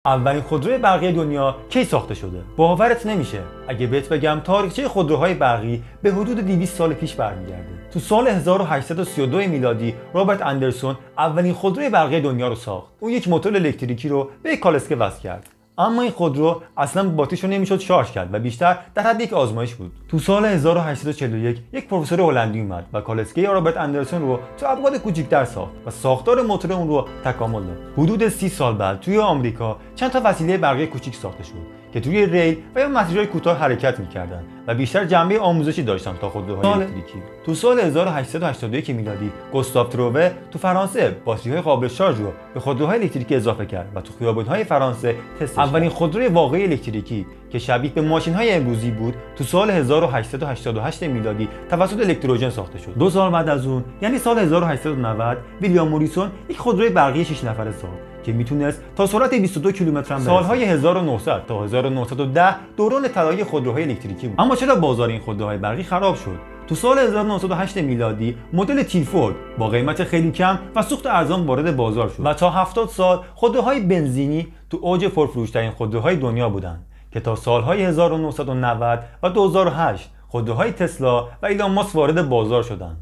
اولین خودروی برقی دنیا کی ساخته شده؟ باورت نمیشه اگه بهت بگم تاریخچه خودروهای برقی به حدود 200 سال پیش برمیگرده. تو سال 1832 میلادی رابرت اندرسون اولین خودروی برقی دنیا رو ساخت. اون یک موتور الکتریکی رو به یک کالسکه وصل کرد. اما این خودرو اصلا باتریشو نمیشد شارژ کرد و بیشتر در حد یک آزمایش بود. تو سال 1841 یک پروفسور هلندی اومد و کالسکه رابرت اندرسون رو تو ابعاد کوچیک‌تر ساخت و ساختار موتور اون رو تکامل داد. حدود 30 سال بعد توی آمریکا چند تا وسیله برقی کوچیک ساخته شد که توی ریل و یا مسیرهای کوتاه حرکت می‌کردن و بیشتر جنبه آموزشی داشتن تا خودروهای الکتریکی. تو سال 1881 میلادی گوستاو تروه تو فرانسه باتری‌های قابل شارژ رو به خودروهای الکتریکی اضافه کرد و تو خیابان‌های فرانسه تست اولین خودروی واقعی الکتریکی که شبیه به ماشین‌های امروزی بود تو سال 1888 میلادی توسط الکتروژن ساخته شد. 2 سال بعد از اون یعنی سال 1890 ویلیام موریسون یک خودروی برقی 6 نفره ساخت که میتونست تا سرعت 22 کیلومتر هم برسه. سالهای 1900 تا 1910 دوران طلایی خودروهای الکتریکی بود. اما چرا بازار این خودروهای برقی خراب شد؟ تو سال 1908 میلادی مدل تیلفورد با قیمت خیلی کم و سوخت ارزان وارد بازار شد و تا 70 سال خودروهای بنزینی تو اوج پرفروش‌ترین خودروهای دنیا بودند که تا سالهای 1990 و 2008 خودروهای تسلا و ایلان ماسک وارد بازار شدند.